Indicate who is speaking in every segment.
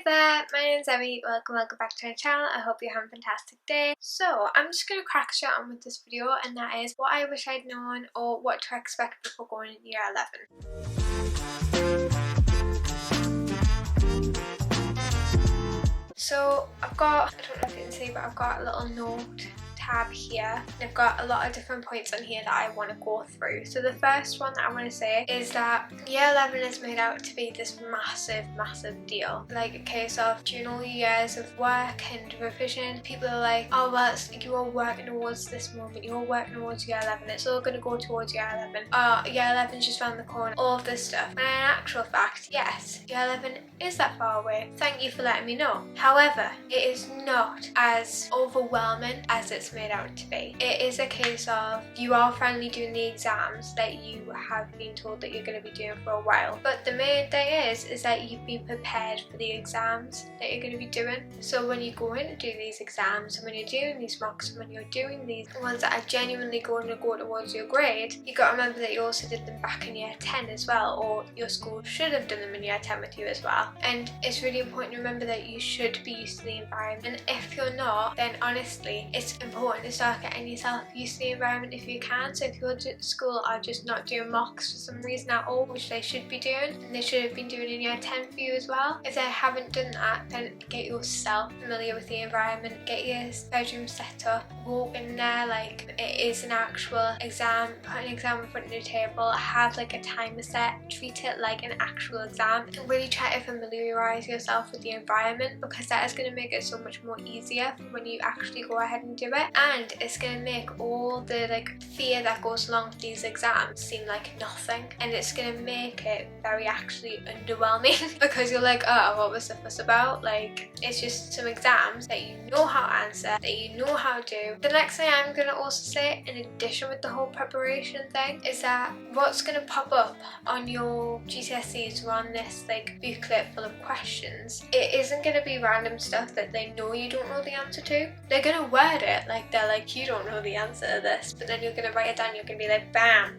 Speaker 1: there, my name's Emmy. Welcome back to my channel. I hope you're having a fantastic day. So I'm just going to crack straight on with this video, and that is what I wish I'd known or what to expect before going into year 11. So I've got, I don't know if you can see, but I've got a little note tab here, and I've got a lot of different points on here that I want to go through. So the first one that I want to say is that year 11 is made out to be this massive deal, like a case of during all your years of work and revision, people are like, oh well, you're working towards this moment, you're working towards year 11, it's all going to go towards year 11, year 11's just around the corner, all of this stuff. And in actual fact, yes, year 11 is that far away, thank you for letting me know. However, it is not as overwhelming as it's made out to be. It is a case of you are finally doing the exams that you have been told that you're going to be doing for a while, but the main thing is that you've been prepared for the exams that you're going to be doing. So when you go in to do these exams, and when you're doing these mocks, and when you're doing these ones that are genuinely going to go towards your grade, you got to remember that you also did them back in year 10 as well, or your school should have done them in year 10 with you as well. And it's really important to remember that you should be used to the environment. If you're not, then honestly it's important to start getting yourself used to the environment if you can. So if your school are just not doing mocks for some reason at all, which they should be doing, and they should have been doing in year 10 for you as well, if they haven't done that, then get yourself familiar with the environment, get your bedroom set up, walk in there like it is an actual exam, put an exam in front of the table, have like a timer set, treat it like an actual exam, and really try to familiarise yourself with the environment, because that is going to make it so much more easier when you actually go ahead and do it. And it's going to make all the like fear that goes along with these exams seem like nothing, and it's going to make it very actually underwhelming because you're like, oh, what was the fuss about? Like, it's just some exams that you know how to answer, that you know how to do. The next thing I'm going to also say, in addition with the whole preparation thing, is that what's going to pop up on your GCSEs or on this like booklet full of questions, it isn't going to be random stuff that they know you don't know the answer to. They're going to word it like they're like, you don't know the answer to this, but then you're going to write it down, you're going to be like, bam.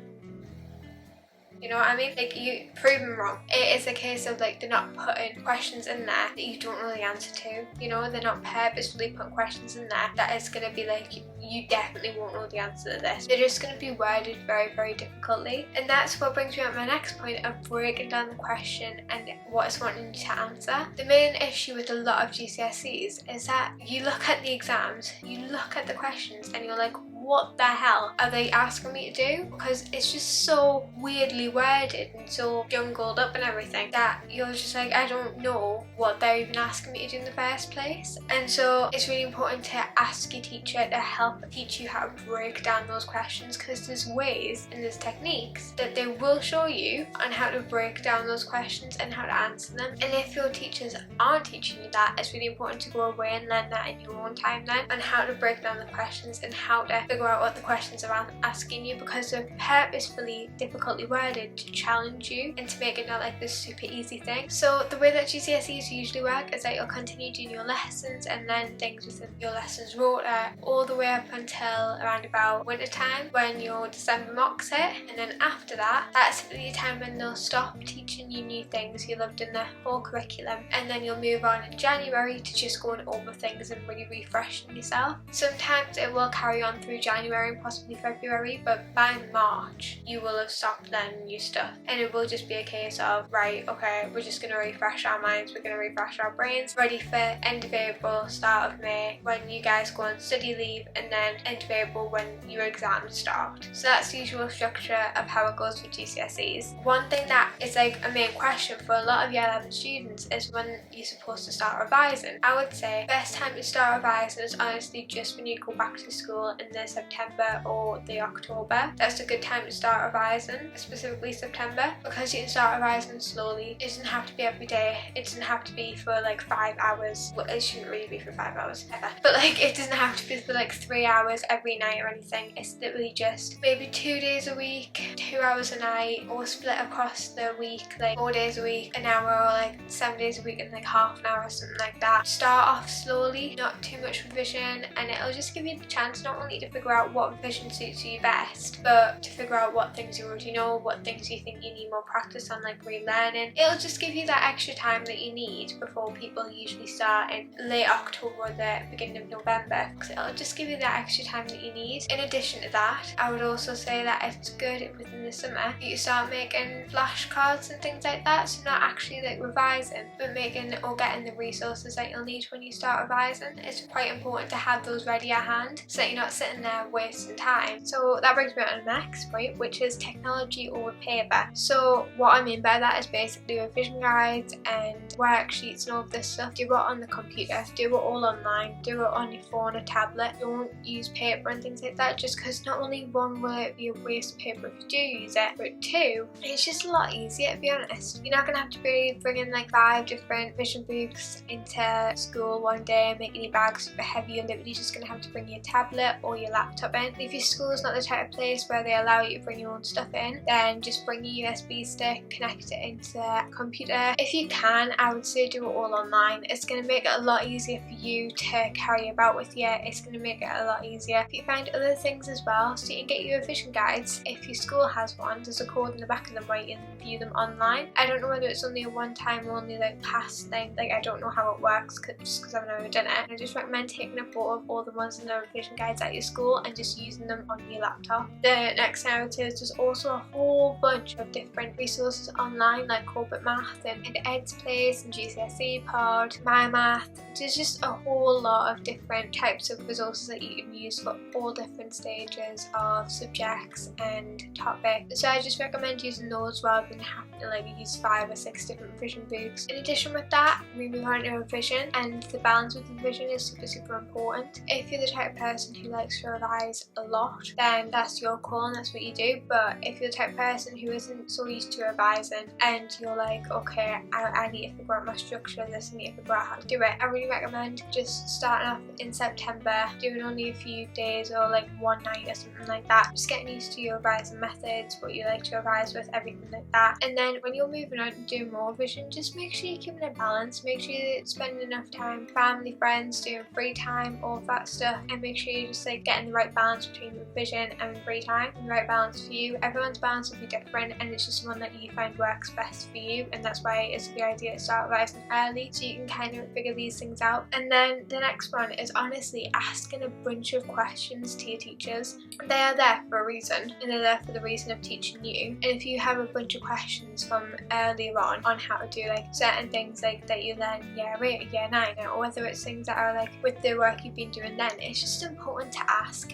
Speaker 1: You know what I mean? Like, you prove them wrong. It is a case of like they're not putting questions in there that you don't know the answer to. You know, they're not purposefully putting questions in there that is going to be like, you definitely won't know the answer to this. They're just going to be worded very difficultly. And that's what brings me on my next point of breaking down the question and what it's wanting you to answer. The main issue with a lot of GCSEs is that you look at the exams, you look at the questions, and you're like, what the hell are they asking me to do? Because it's just so weirdly worded and so jungled up and everything that you're just like, I don't know what they're even asking me to do in the first place. And so it's really important to ask your teacher to help teach you how to break down those questions, because there's ways and there's techniques that they will show you on how to break down those questions and how to answer them. And if your teachers aren't teaching you that, it's really important to go away and learn that in your own time then, on how to break down the questions and how to figure out what the questions are asking you, because they're purposefully difficultly worded to challenge you and to make it not like this super easy thing. So the way that GCSEs usually work is that you'll continue doing your lessons and learn things within your lessons rota all the way up until around about winter time, when your December mocks hit, and then after that, that's the time when they'll stop teaching you new things you loved in the whole curriculum, and then you'll move on in January to just going over things and really refreshing yourself. Sometimes it will carry on through January and possibly February, but by March you will have stopped learning new stuff, and it will just be a case of, right, okay, we're just going to refresh our minds, we're going to refresh our brains, ready for end of April, start of May, when you guys go on study leave, and then end of April when your exams start. So that's the usual structure of how it goes for GCSEs. One thing that is like a main question for a lot of year 11 students is when you're supposed to start revising. I would say best time to start revising is honestly just when you go back to school in the September or the October. That's a good time to start revising, specifically September, because you can start revising slowly. It doesn't have to be every day, it doesn't have to be for like 5 hours. Well, it shouldn't really be for 5 hours ever, but like it doesn't have to be for like 3 hours every night or anything. It's literally just maybe 2 days a week, 2 hours a night, or split across the week, like 4 days a week, an hour, or like 7 days a week and like half an hour or something like that. Start off slowly, not too much revision, and it'll just give you the chance not only to figure out what revision suits you best, but to figure out what things you already know, what things you think you need more practice on, like relearning. It'll just give you that extra time that you need before people usually start in late October or the beginning of November, because it'll just give you that extra time that you need. In addition to that, I would also say that it's good within the summer that you start making flashcards and things like that, so not actually like revising, but making or getting the resources that you'll need when you start revising. It's quite important to have those ready at hand so that you're not sitting there wasting time. So that brings me on to the next point, which is technology over paper. So what I mean by that is basically revision guides and worksheets and all of this stuff. Do it on the computer, do it all online, do it on your phone or tablet. Don't use paper and things like that, just because not only one, will it be a waste of paper if you do use it, but two, it's just a lot easier, to be honest. You're not going to have to be bringing like 5 different vision books into school one day and making your bag super heavy. You're literally just going to have to bring your tablet or your laptop in. If your school's not the type of place where they allow you to bring your own stuff in, then just bring your USB stick, connect it into a computer. If you can, I would say do it all online. It's going to make it a lot easier for you to carry about with you. It's going to make it a lot easier if you find other things as well, so you can get your revision guides. If your school has one, there's a code in the back of them where you can view them online. I don't know whether it's only a one-time only like pass thing, like I don't know how it works just because I've never done it. I just recommend taking a photo of all the ones in the revision guides at your school and just using them on your laptop. The next thing I would say is there's also a whole bunch of different resources online, like Corporate Math and Ed's Place and GCSE Pod, My Math. There's just a whole lot of different types of resources that you can use for all different stages of subjects and topics. So I just recommend using those rather than having to like use 5 or 6 different revision books. In addition with that, we move on to revision, and the balance with revision is super important. If you're the type of person who likes to revise a lot, then that's your call and that's what you do. But if you're the type of person who isn't so used to revising and you're like, okay, I need to figure out my structure of this, I need to figure out how to do it, I really recommend just starting off in September, doing only a few days or like one night or something like that, just getting used to your revising methods, what you like to revise with, everything like that. And then when you're moving on and doing more revision, just make sure you're keeping a balance, make sure you're spending enough time, family, friends, doing free time, all of that stuff, and make sure you're just like getting the right balance between revision and free time, and the right balance for you. Everyone's balance will be different, and it's just one that you find works best for you, and that's why it's a good idea to start revising early so you can kind of figure these things out. And then the next one is honestly asking a bunch of questions to your teachers. They are there for a reason, and they're there for the reason of teaching you. And if you have a bunch of questions from earlier on how to do like certain things like that you learn year 8 or year 9, or whether it's things that are like with the work you've been doing then, it's just important to ask,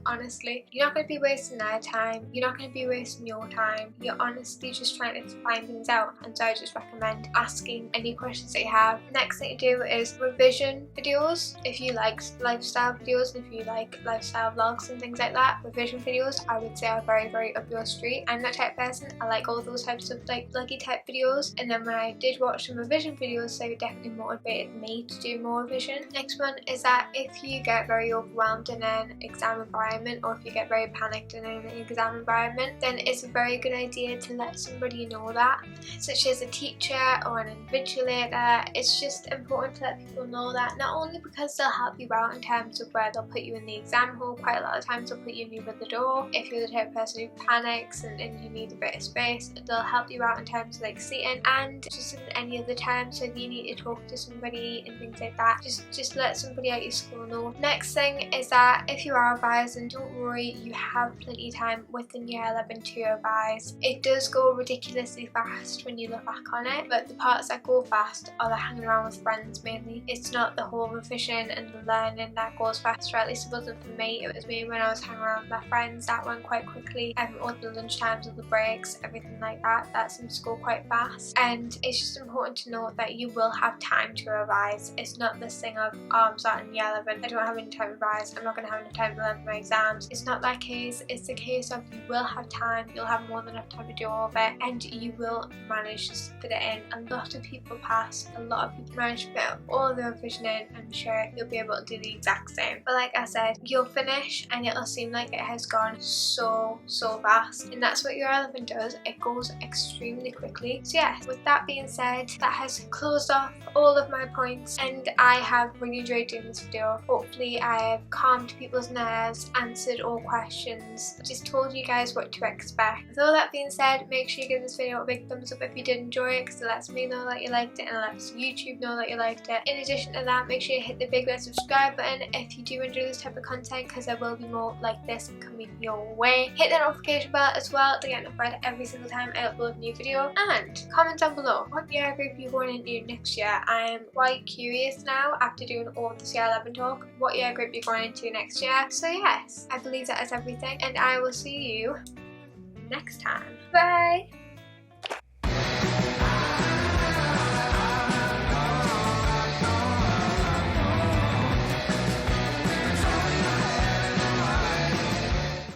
Speaker 1: honestly. You're not going to be wasting their time, you're not going to be wasting your time, you're honestly just trying to find things out. And so I just recommend asking any questions that you have. Next thing to do is revision videos. If you like lifestyle videos and if you like lifestyle vlogs and things like that, revision videos I would say are very up your street. I'm that type of person, I like all those types of like vloggy type videos, and then when I did watch some revision videos, they definitely motivated me to do more revision. Next one is that if you get very overwhelmed in an exam environment, or if you get very panicked in an exam environment, then it's a very good idea to let somebody know that, such as a teacher or an invigilator. It's just important to let people know that, not only because they'll help you out in terms of where they'll put you in the exam hall. Quite a lot of times they'll put you near the door. If you're the type of person who panics and you need a bit of space, they'll help you out in terms of like seating, and just in any other times, so if you need to talk to somebody and things like that, just let somebody at your school know. Next thing is that if you are revising, don't worry, you have plenty of time within year 11 to revise. It does go ridiculously fast when you look back on it, but the parts that go fast are the hanging around with friends mainly. It's not the whole revision and the learning that goes faster, at least it wasn't for me. It was me when I was hanging around with my friends, that went quite quickly, all the lunch times, all the breaks, everything like that, that seems to go quite fast. And it's just important to note that you will have time to revise. It's not this thing of, oh, I'm starting year 11, I don't have any time to revise, I'm not going to have any time to learn for my exams. It's not that case. It's the case of you will have time, you'll have more than enough time to do all of it, and you will manage to fit it in. A lot of people pass, a lot of people manage to fit all the revision in. I'm sure you'll be able to do the exact same. But like I said, you'll finish and it'll seem like it has gone so fast, and that's what year 11 does. it goes extremely quickly. So yes, with that being said, that has closed off all of my points, and I have really enjoyed doing this video. Hopefully I have calmed people's nerves, answered all questions, just told you guys what to expect. With all that being said, make sure you give this video a big thumbs up if you did enjoy it, because it lets me know that you liked it and it lets YouTube know that you liked it. In addition to that, make sure you hit the big red subscribe button if you do enjoy this type of content, because there will be more like this coming your way. Hit the notification bell as well to get notified every single time I upload a new video, and comment down below what year group you're going into next year. I am quite curious now after doing all this year 11 talk what year group you're going into next year. So yes, I believe that is everything, and I will see you next time. Bye!